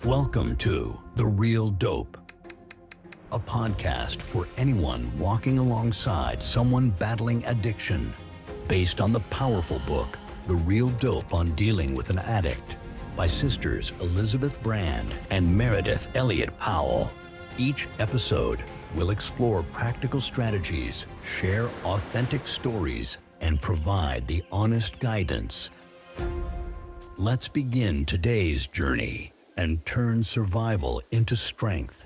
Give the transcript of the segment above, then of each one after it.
Welcome to The Real Dope, a podcast for anyone walking alongside someone battling addiction, based on the powerful book, The Real Dope on Dealing with an Addict, by sisters Elizabeth Brand and Meridith Elliott Powell. Each episode will explore practical strategies, share authentic stories, and provide the honest guidance. Let's begin today's journey and turn survival into strength.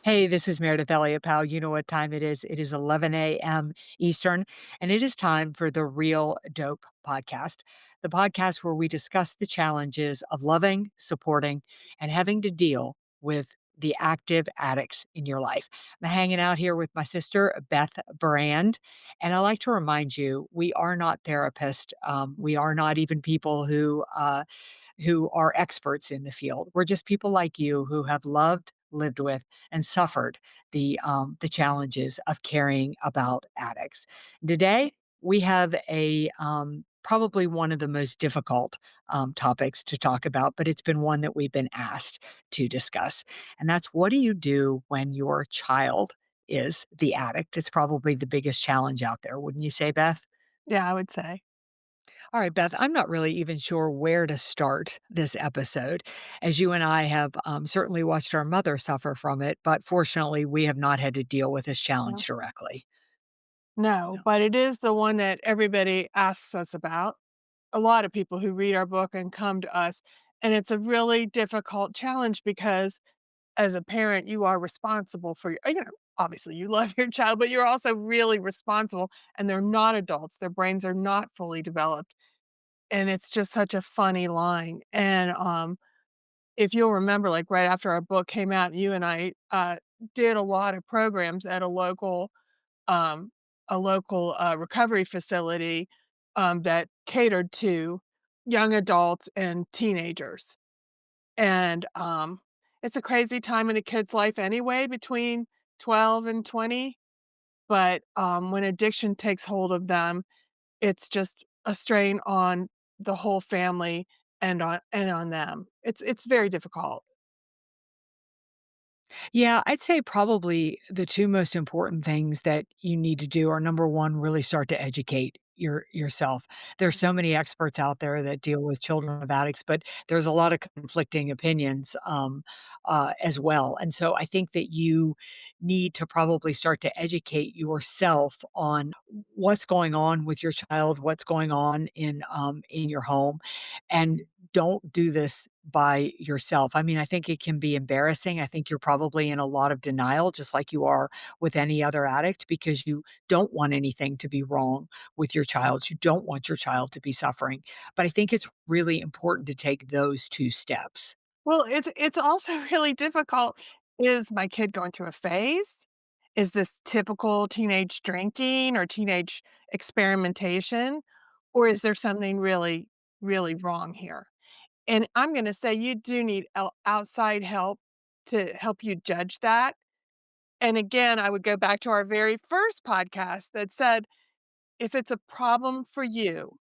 Hey, this is Meridith Elliott Powell. You know what time it is. It is 11 a.m. Eastern, and it is time for the Real Dope podcast, the podcast where we discuss the challenges of loving, supporting, and having to deal with the active addicts in your life. I'm hanging out here with my sister, Beth Brand, and I like to remind you, we are not therapists. We are not even people who are experts in the field. We're just people like you who have loved, lived with, and suffered the challenges of caring about addicts. Today, we have a probably one of the most difficult topics to talk about, but it's been one that we've been asked to discuss. And that's, what do you do when your child is the addict? It's probably the biggest challenge out there, wouldn't you say, Beth? Yeah, I would say. All right, Beth, I'm not really even sure where to start this episode, as you and I have certainly watched our mother suffer from it, but fortunately, we have not had to deal with this No. challenge directly. No, No. but it is the one that everybody asks us about. A lot of people who read our book and come to us, and it's a really difficult challenge because as a parent, you are responsible for obviously you love your child, but you're also really responsible, and they're not adults. Their brains are not fully developed, and it's just such a funny line. And if you'll remember, like right after our book came out, you and I did a lot of programs at um, a local recovery facility that catered to young adults and teenagers. And it's a crazy time in a kid's life anyway, between 12 and 20. But when addiction takes hold of them, it's just a strain on the whole family and on them. It's very difficult. Yeah, I'd say probably the two most important things that you need to do are, number one, really start to educate yourself. There's so many experts out there that deal with children of addicts, but there's a lot of conflicting opinions as well. And so I think that you need to probably start to educate yourself on what's going on with your child, what's going on in your home, and don't do this by yourself. I mean, I think it can be embarrassing. I think you're probably in a lot of denial, just like you are with any other addict, because you don't want anything to be wrong with your child. You don't want your child to be suffering. But I think it's really important to take those two steps. Well, it's also really difficult. Is my kid going through a phase? Is this typical teenage drinking or teenage experimentation? Or is there something really, really wrong here? And I'm gonna say you do need outside help to help you judge that. And again, I would go back to our very first podcast that said, if it's a problem for you,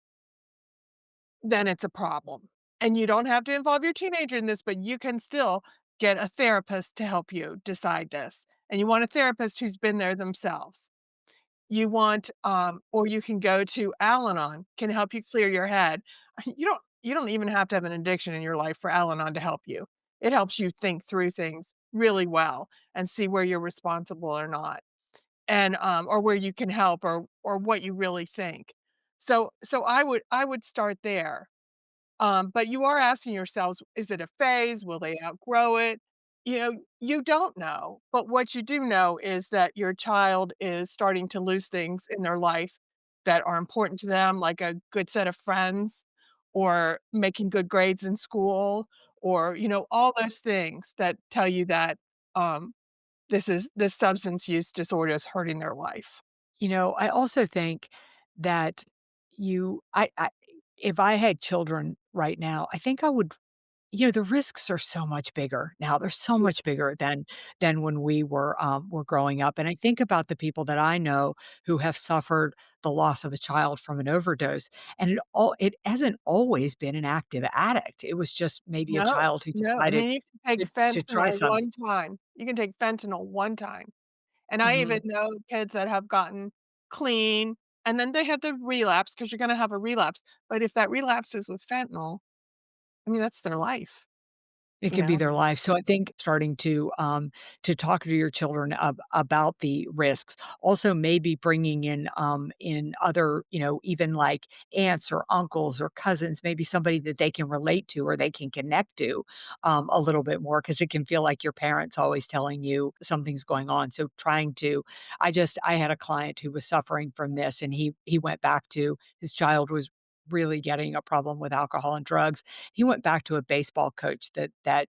then it's a problem. And you don't have to involve your teenager in this, but you can still get a therapist to help you decide this. And you want a therapist who's been there themselves. You want, or you can go to Al-Anon, can help you clear your head. You don't even have to have an addiction in your life for Al-Anon to help you. It helps you think through things really well and see where you're responsible or not, and or where you can help or what you really think. So I would start there. But you are asking yourselves, is it a phase? Will they outgrow it? You don't know. But what you do know is that your child is starting to lose things in their life that are important to them, like a good set of friends or making good grades in school or, all those things that tell you that this substance use disorder is hurting their life. I also think that I if I had children right now, I think I would the risks are so much bigger now. They're so much bigger than when we were growing up, and I think about the people that I know who have suffered the loss of a child from an overdose, and it hasn't always been an active addict. It was just maybe a No, child who no, I decided mean, you can take to try fentanyl something. one time. You can take fentanyl one time, and I even Mhm. know kids that have gotten clean, and then they had the relapse because 'cause you're gonna have a relapse, but if that relapse is with fentanyl, I mean, that's their life, It you can be know? their life. So I think starting to talk to your children about the risks. Also, maybe bringing in other, even like aunts or uncles or cousins, maybe somebody that they can relate to or they can connect to a little bit more because it can feel like your parents always telling you something's going on. So trying to, I had a client who was suffering from this, and he went back to his child was really getting a problem with alcohol and drugs. He went back to a baseball coach that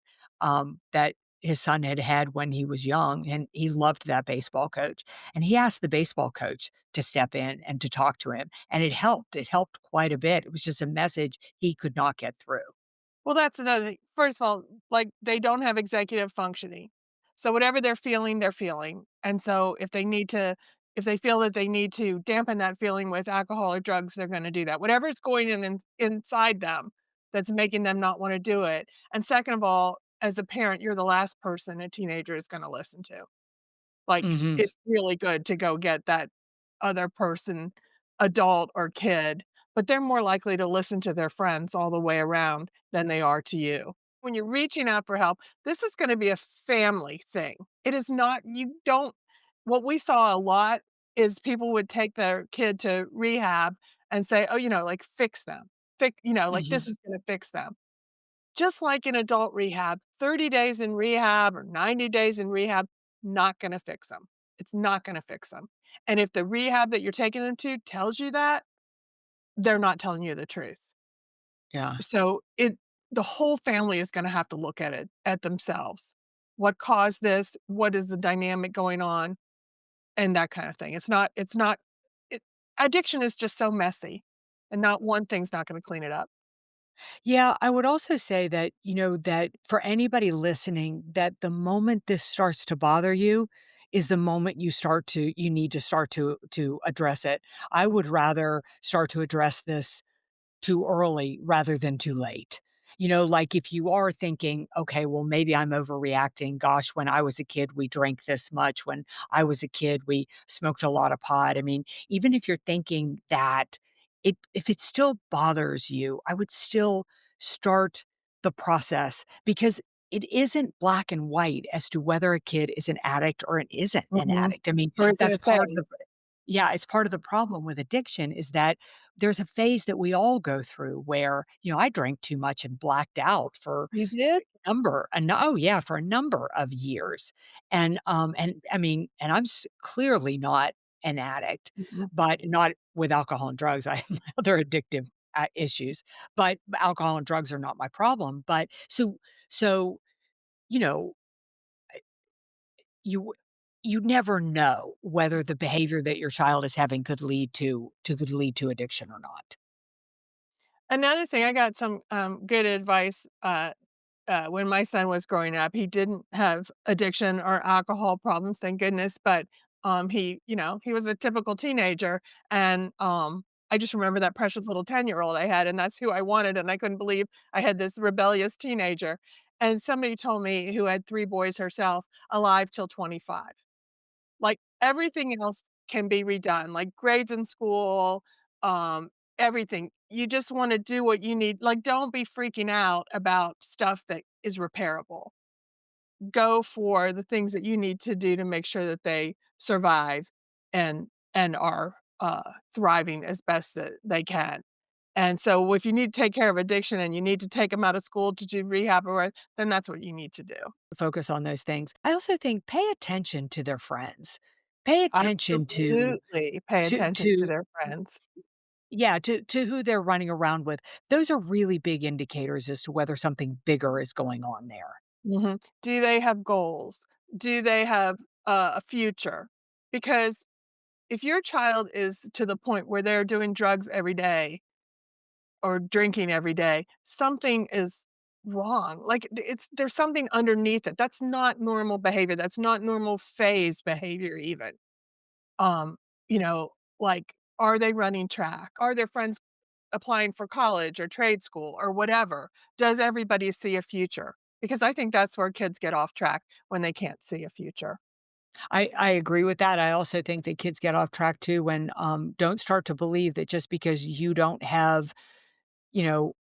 his son had had when he was young, and he loved that baseball coach, and he asked the baseball coach to step in and to talk to him, and it helped quite a bit. It was just a message he could not get through. Well, that's another thing. First of all, like, they don't have executive functioning. So whatever they're feeling, they're feeling. And so if they feel that they need to dampen that feeling with alcohol or drugs, they're gonna do that. Whatever's going inside them that's making them not wanna do it. And second of all, as a parent, you're the last person a teenager is gonna listen to. Like, Mhm. it's really good to go get that other person, adult or kid, but they're more likely to listen to their friends all the way around than they are to you. When you're reaching out for help, this is gonna be a family thing. It is not you don't what we saw a lot is people would take their kid to rehab and say, "Oh, like, fix them. Like, Mhm. this is gonna fix them." Just like in adult rehab, 30 days in rehab or 90 days in rehab, not gonna fix them. It's not gonna fix them. And if the rehab that you're taking them to tells you that, they're not telling you the truth. Yeah. So the whole family is gonna have to look at it at themselves. What caused this? What is the dynamic going on? And that kind of thing. It's not it addiction is just so messy, and not one thing's not gonna clean it up. Yeah, I would also say that, that for anybody listening, that the moment this starts to bother you is the moment you need to start to address it. I would rather start to address this too early rather than too late. Like if you are thinking, okay, well, maybe I'm overreacting. Gosh, when I was a kid, we drank this much. When I was a kid, we smoked a lot of pot. I mean, even if you're thinking that, if it still bothers you, I would still start the process because it isn't black and white as to whether a kid is an addict or it isn't an Mhm. addict. I mean, Or is it that's a part of phase? the yeah, it's part of the problem with addiction is that there's a phase that we all go through where, I drank too much and blacked out for You did? oh yeah, for a number of years. And I mean, and clearly not an addict, Mhm. but not with alcohol and drugs. I have my other addictive issues, but alcohol and drugs are not my problem. But so, you know, you you never know whether the behavior that your child is having could lead to addiction or not. Another thing, I got some, good advice, when my son was growing up. He didn't have addiction or alcohol problems, thank goodness, but, he was a typical teenager, and, I just remember that precious little 10-year-old I had, and that's who I wanted, and I couldn't believe I had this rebellious teenager, and somebody told me who had 3 boys herself, alive till 25. Like, everything else can be redone, like grades in school, everything. You just wanna do what you need like, don't be freaking out about stuff that is repairable. Go for the things that you need to do to make sure that they survive and are, thriving as best that they can. And so if you need to take care of addiction and you need to take them out of school to do rehab or what, then that's what you need to do. Focus on those things. I also think pay attention to their friends. Pay attention Absolutely pay attention to to their friends. yeah, to who they're running around with. Those are really big indicators as to whether something bigger is going on there. Mhm. Do they have goals? Do they have a future? Because if your child is to the point where they're doing drugs every day or drinking every day, something is wrong. Like, there's something underneath it. That's not normal behavior. That's not normal phase behavior even. Um, you know, like, are they running track? Are their friends applying for college or trade school or whatever? Does everybody see a future? Because I think that's where kids get off track when they can't see a future. I agree with that. I also think that kids get off track too when, don't start to believe that just because you don't have, you know,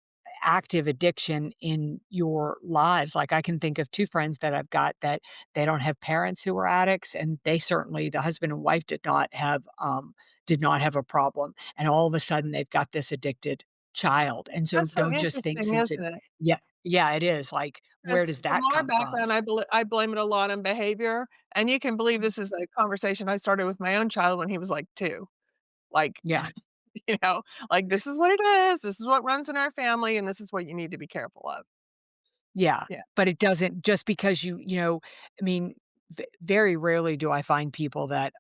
active addiction in your lives. Like, I can think of 2 friends that I've got that they don't have parents who were addicts, and they certainly the husband and wife did not have a problem, and all of a sudden, they've got this addicted child, and so That's so don't just think interesting, since it. isn't it? Yeah, yeah, it is, like, where 'Cause does from that our come from? background, I blame it a lot on behavior, and you can believe this is a conversation I started with my own child when he was, like, 2. Like, Yeah. you know, like, "This is what it is, this is what runs in our family, and this is what you need to be careful of." Yeah, Yeah. but it doesn't just because I mean, very rarely do I find people that,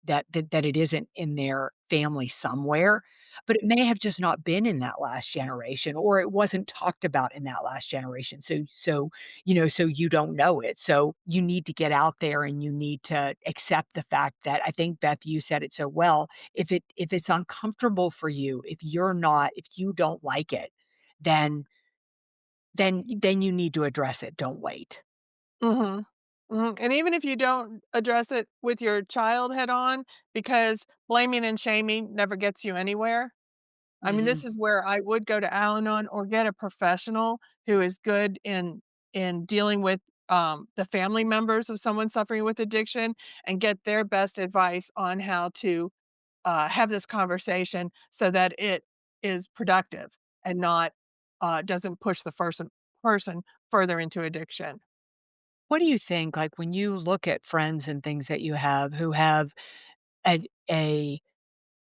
that it isn't in their family somewhere, but it may have just not been in that last generation, or it wasn't talked about in that last generation, so you don't know it, so you need to get out there and you need to accept the fact that I think, Beth, you said it so well, if it's uncomfortable for you, if you don't like it, then then you need to address it, don't wait. Mhm. Mhm, and even if you don't address it with your child head on, because blaming and shaming never gets you anywhere. I mean, this Mhm. is where I would go to Al-Anon or get a professional who is good in dealing with, the family members of someone suffering with addiction and get their best advice on how to, have this conversation so that it is productive and not, doesn't push the person further into addiction. What do you think, like, when you look at friends and things that you have who have a a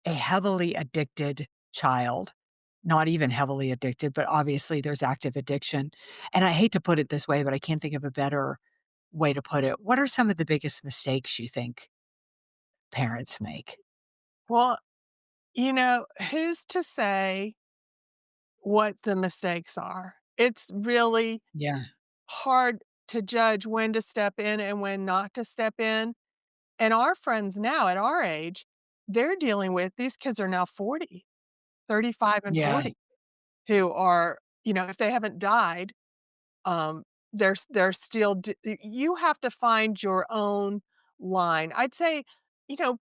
a heavily addicted child, not even heavily addicted, but obviously there's active addiction, and I hate to put it this way, but I can't think of a better way to put it. What are some of the biggest mistakes you think parents make? Well, who's to say what the mistakes are? It's really Yeah. hard to judge when to step in and when not to step in. And our friends now at our age, they're dealing with these kids are now 40, 35, and Yeah. 40 who are, if they haven't died, um, they're still you have to find your own line. I'd say,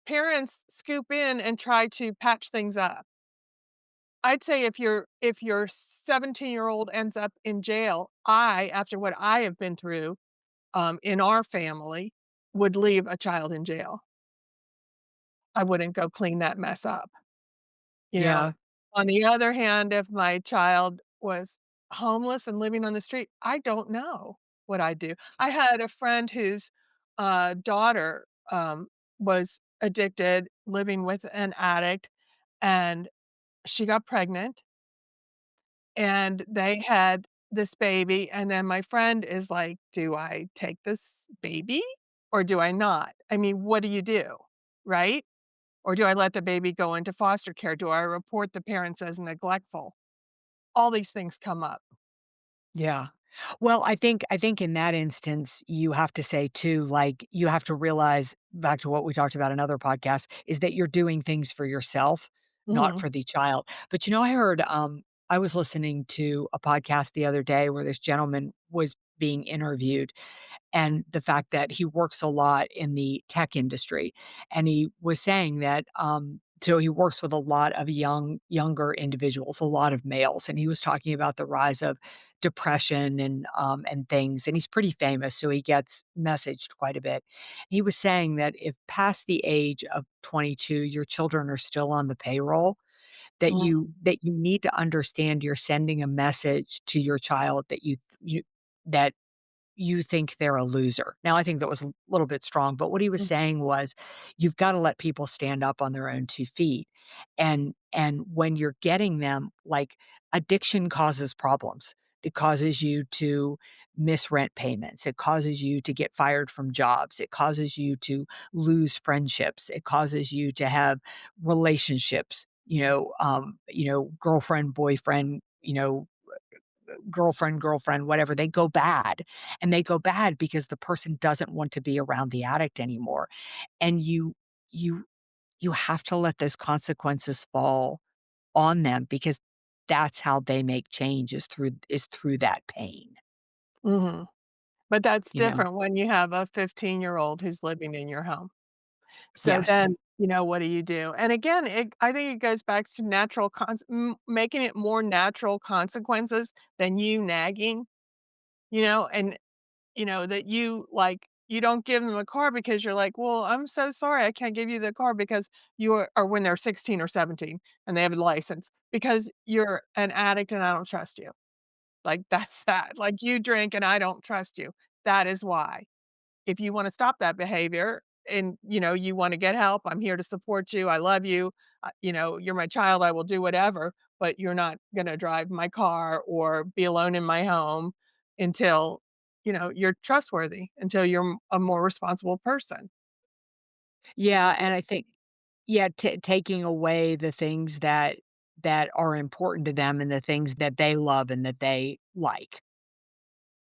parents scoop in and try to patch things up. I'd say if your 17-year-old ends up in jail, after what I have been through, in our family, would leave a child in jail. I wouldn't go clean that mess up, you know? Yeah. On the other hand, if my child was homeless and living on the street, I don't know what I'd do. I had a friend whose, daughter, was addicted, living with an addict, and she got pregnant, and they had this baby, and then my friend is like, "Do I take this baby or do I not? I mean, what do you do?" Right? Or do I let the baby go into foster care? Do I report the parents as neglectful? All these things come up. Yeah. Well, I think in that instance, you have to say too, like, you have to realize, back to what we talked about in other podcasts, is that you're doing things for yourself, not Mhm. for the child. But, I was listening to a podcast the other day where this gentleman was being interviewed, and the fact that he works a lot in the tech industry, and he was saying that, so he works with a lot of younger individuals, a lot of males, and he was talking about the rise of depression and things, and he's pretty famous, so he gets messaged quite a bit. He was saying that if past the age of 22, your children are still on the payroll, Mhm. that you need to understand you're sending a message to your child that you think they're a loser. Now, I think that was a little bit strong, but what he was Mm. saying was, you've gotta let people stand up on their own 2 feet, and when you're getting them, like, addiction causes problems. It causes you to miss rent payments, it causes you to get fired from jobs, it causes you to lose friendships, it causes you to have relationships, girlfriend, boyfriend, girlfriend, whatever, they go bad. And they go bad because the person doesn't want to be around the addict anymore. And you you have to let those consequences fall on them because that's how they make change is through that pain, Mhm. But that's you know? different when you have a 15-year-old who's living in your home. So Yes. then, what do you do? And again, I think it goes back to making it more natural consequences than you nagging, and, that you don't give them a car because you're like, "Well, I'm so sorry, I can't give you the car because you're," or when they're 16 or 17 and they have a license, "because you're an addict and I don't trust you." Like, that's that. Like, "You drink and I don't trust you. That is why." If you wanna stop that behavior and, you wanna get help, I'm here to support you, I love you, you're my child, I will do whatever, but you're not gonna drive my car or be alone in my home until, you're trustworthy, until you're a more responsible person. Yeah, and I think yeah, taking away the things that are important to them and the things that they love and that they like.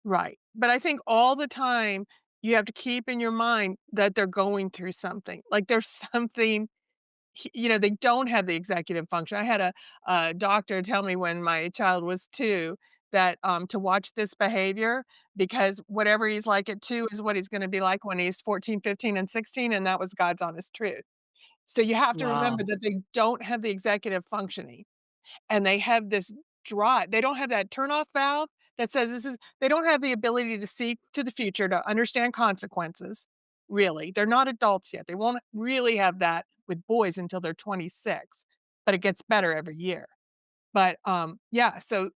Right. But I think all the time, you have to keep in your mind that they're going through something. Like, there's something they don't have the executive function. I had a doctor tell me when my child was 2 that, to watch this behavior because whatever he's like at 2 is what he's gonna be like when he's 14, 15, and 16, and that was God's honest truth. So you have to remember Wow. that they don't have the executive functioning, and they have this drive. They don't have that turn-off valve that says this is they don't have the ability to see to the future, to understand consequences, really. They're not adults yet. They won't really have that with boys until they're 26, but it gets better every year. But, yeah, so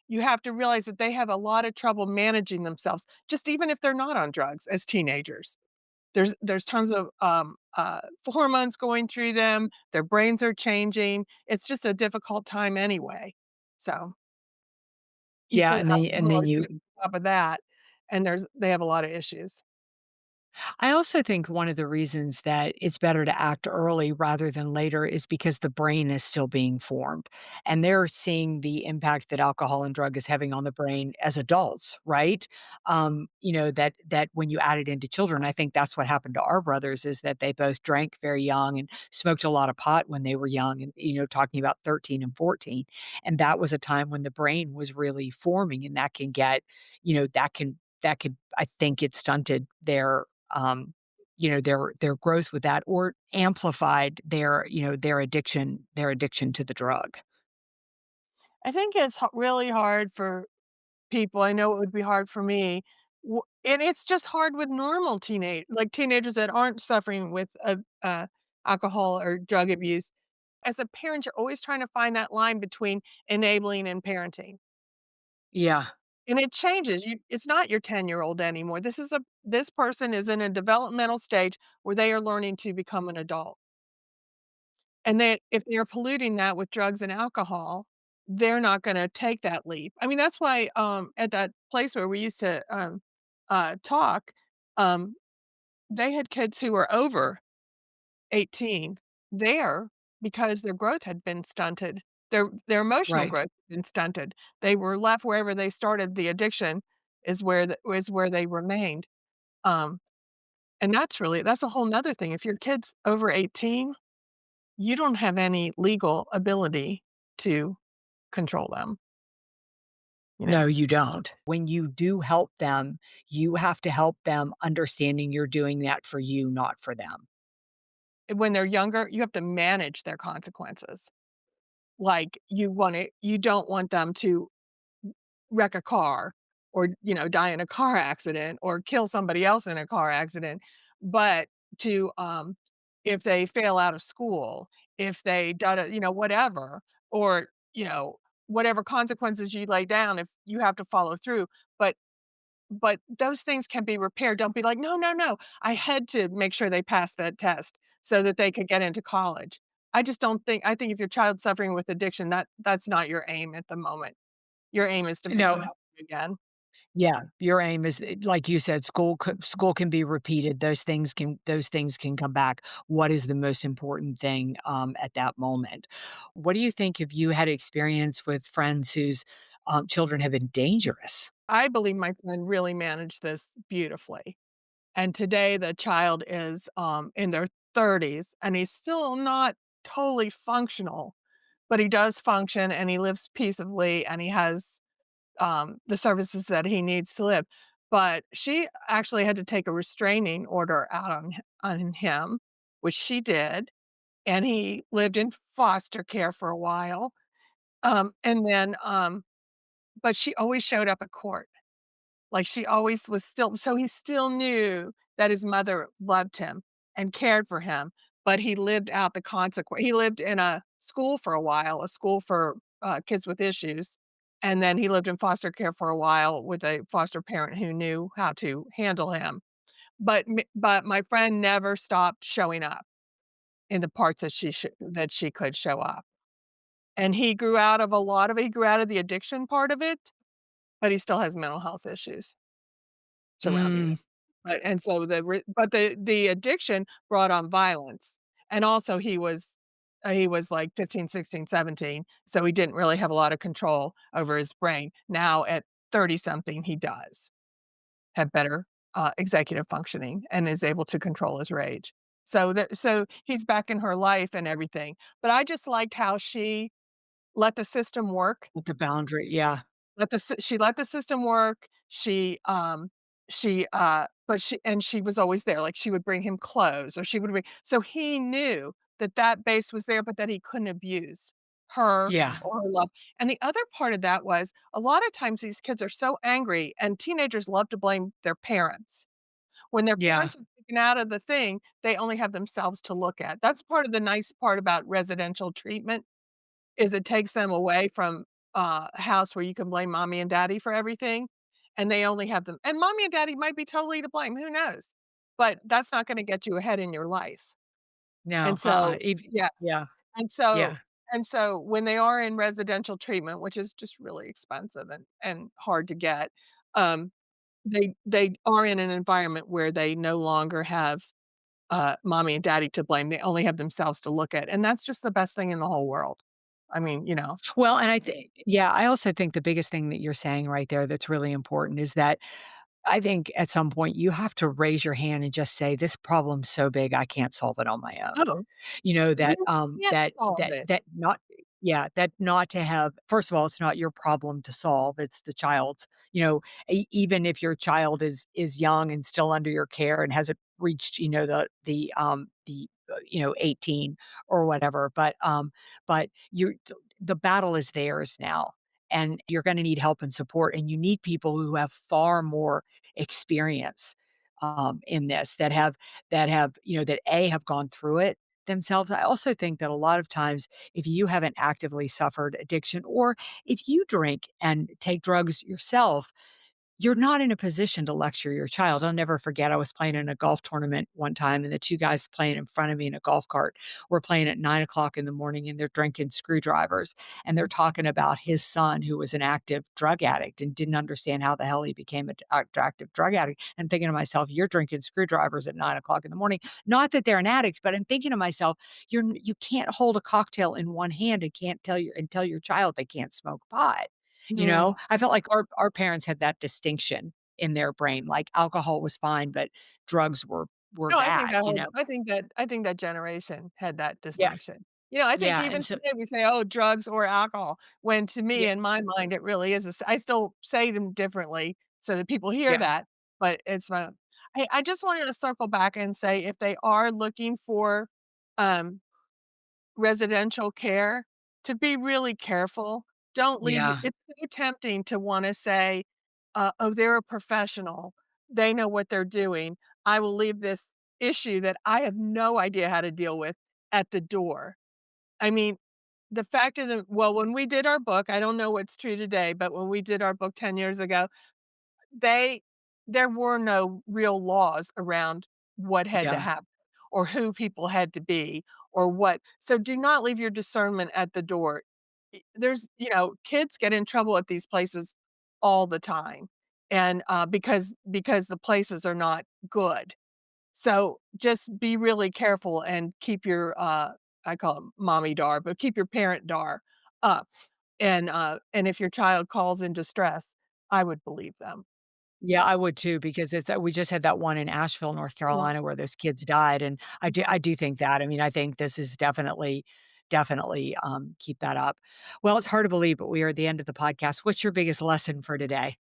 you have to realize that they have a lot of trouble managing themselves, just even if they're not on drugs as teenagers. There's tons of, hormones going through them, their brains are changing, it's just a difficult time anyway. So, Yeah, people out of the and then world you too on top of that, and they have a lot of issues. I also think one of the reasons that it's better to act early rather than later is because the brain is still being formed, and they're seeing the impact that alcohol and drug is having on the brain as adults, right? That when you add it into children, I think that's what happened to our brothers is that they both drank very young and smoked a lot of pot when they were young and, talking about 13 and 14, and that was a time when the brain was really forming, and that can get, that could, I think it stunted um, their growth with that or amplified their addiction to the drug. I think it's really hard for people. I know it would be hard for me, and it's just hard with normal teenagers that aren't suffering with alcohol or drug abuse. As a parent, you're always trying to find that line between enabling and parenting. Yeah. And it changes. It's not your 10-year-old anymore. This person is in a developmental stage where they are learning to become an adult. And if they're polluting that with drugs and alcohol, they're not gonna take that leap. I mean, that's why, at that place where we used to, talk, um, they had kids who were over 18 there because their growth had been stunted. Their emotional Right. growth had been stunted. They were left wherever they started the addiction is where they remained. Um, and that's a whole 'nother thing. If your kid's over 18, you don't have any legal ability to control them, you No, know? you don't. When you do help them, you have to help them understanding you're doing that for you, not for them. When they're younger, you have to manage their consequences. Like, you don't want them to wreck a car or, die in a car accident or kill somebody else in a car accident, but to, if they fail out of school, if they da whatever, or, whatever consequences you lay down, if you have to follow through, but those things can be repaired. Don't be like, "No, no, no, I had to make sure they passed that test so that they could get into college." I think if your child's suffering with addiction, that's not your aim at the moment. Your aim is to make them No. healthy again. Yeah, your aim is like you said, school can be repeated. Those things can come back. What is the most important thing, at that moment? What do you think if you had experience with friends whose, children have been dangerous. I believe my friend really managed this beautifully. And today the child is, in their 30s, and he's still not totally functional, but he does function, and he lives peaceably, and he has, the services that he needs to live. But she actually had to take a restraining order out on him, which she did, and he lived in foster care for a while. And then, but she always showed up at court. Like, she always was still so he still knew that his mother loved him and cared for him, but he lived out the consequence. He lived in a school for a while, a school for, kids with issues, and then he lived in foster care for a while with a foster parent who knew how to handle him. But my friend never stopped showing up in the parts that she could show up, and he grew out of the addiction part of it, but he still has mental health issues surrounding it. Mm, The addiction brought on violence, and also he was like 15, 16, 17, so he didn't really have a lot of control over his brain. Now at 30 something, he does have better, executive functioning and is able to control his rage. So he's back in her life and everything, but I just liked how she let the system work. with the boundary, yeah, She let the system work. But she was always there, like, she would bring him clothes, or she would bring so he knew that that base was there, but that he couldn't abuse her yeah, or her love. And the other part of that was, a lot of times these kids are so angry, and teenagers love to blame their parents. When their yeah, parents are taken out of the thing, they only have themselves to look at. That's part of the nice part about residential treatment, is it takes them away from, a house where you can blame mommy and daddy for everything, and they only have them and mommy and daddy might be totally to blame, who knows? But that's not gonna get you ahead in your life. no, And so yeah, yeah, and so yeah. when they are in residential treatment, which is just really expensive and hard to get, um, they are in an environment where they no longer have, mommy and daddy to blame, they only have themselves to look at, and that's just the best thing in the whole world. I mean, you know. Well, and I think, yeah, I also think the biggest thing that you're saying right there that's really important is that I think at some point you have to raise your hand and just say, "This problem's so big, I can't solve it on my own." Oh, You know, that, you can't solve it. not yeah, that not to have first of all, it's not your problem to solve, it's the child's. You know, even if your child is young and still under your care and hasn't reached, you know, 18 or whatever, but the battle is theirs now, and you're gonna need help and support, and you need people who have far more experience, in this, that have gone through it themselves. I also think that a lot of times, if you haven't actively suffered addiction, or if you drink and take drugs yourself, you're not in a position to lecture your child. I'll never forget, I was playing in a golf tournament one time, and the 2 guys playing in front of me in a golf cart were playing at 9 o'clock in the morning, and they're drinking screwdrivers, and they're talking about his son who was an active drug addict and didn't understand how the hell he became an active drug addict. I'm thinking to myself, "You're drinking screwdrivers at 9 o'clock in the morning." Not that they're an addict, but I'm thinking to myself, you can't hold a cocktail in one hand and can't tell your child they can't smoke pot. You know? No. I felt like our parents had that distinction in their brain, like alcohol was fine, but drugs were No, bad, you know? I think that generation had that Yeah, distinction. You know, I think yeah, even and so today we say, "Oh, drugs or alcohol," when to me, yeah, in my mind, it really is I still say them differently so that people hear yeah, that, but it's my Hey, I just wanted to circle back and say if they are looking for, um residential care, to be really careful. Don't leave your yeah, it's so tempting to wanna say, "Oh, they're a professional. They know what they're doing. I will leave this issue that I have no idea how to deal with at the door." I mean, the fact of the well, when we did our book, I don't know what's true today, but when we did our book 10 years ago, they there were no real laws around what had to yeah, happen or who people had to be or what so do not leave your discernment at the door. Kids get in trouble at these places all the time, and, because the places are not good. So, just be really careful and keep your, I call it mommy dar, but keep your parent dar up. And if your child calls in distress, I would believe them. Yeah, I would too because it's we just had that one in Asheville, North Yeah. Carolina, where those kids died, and Mhm. I do think that. I mean, I think this is definitely, keep that up. Well, it's hard to believe, but we are at the end of the podcast. What's your biggest lesson for today?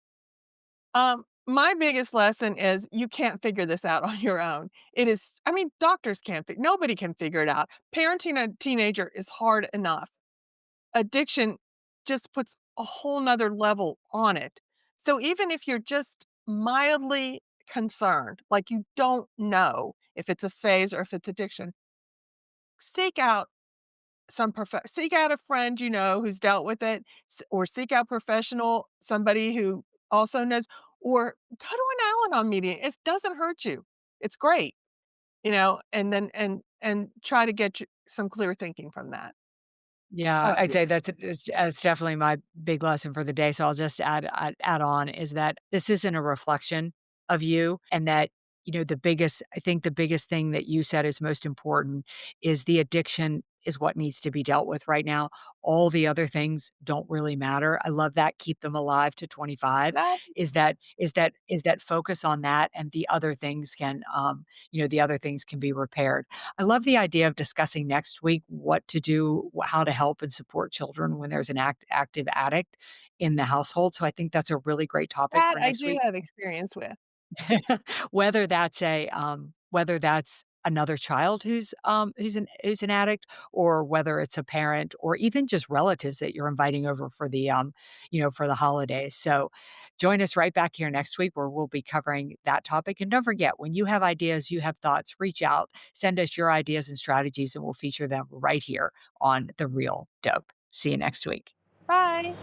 My biggest lesson is you can't figure this out on your own. It is I mean, doctors can't nobody can figure it out. Parenting a teenager is hard enough. Addiction just puts a whole 'nother level on it. So even if you're just mildly concerned, like you don't know if it's a phase or if it's addiction, seek out seek out a friend you know who's dealt with it, or seek out professional, somebody who also knows, or go to an Al-Anon meeting. It doesn't hurt you. It's great, and then and try to get some clear thinking from that. How Yeah, about I'd you? say that's definitely my big lesson for the day, so I'll just add on is that this isn't a reflection of you and that, I think the biggest thing that you said is most important is the addiction is what needs to be dealt with right now. All the other things don't really matter. I love that, keep them alive to 25, That is that focus on that and the other things can be repaired. I love the idea of discussing next week what to do, how to help and support children when there's an active addict in the household. So I think that's a really great topic that for I next do week. have experience with. Whether that's another child who's an addict, or whether it's a parent, or even just relatives that you're inviting over for for the holidays. So join us right back here next week where we'll be covering that topic. And don't forget, when you have ideas, you have thoughts, reach out, send us your ideas and strategies, and we'll feature them right here on The Real Dope. See you next week. Bye.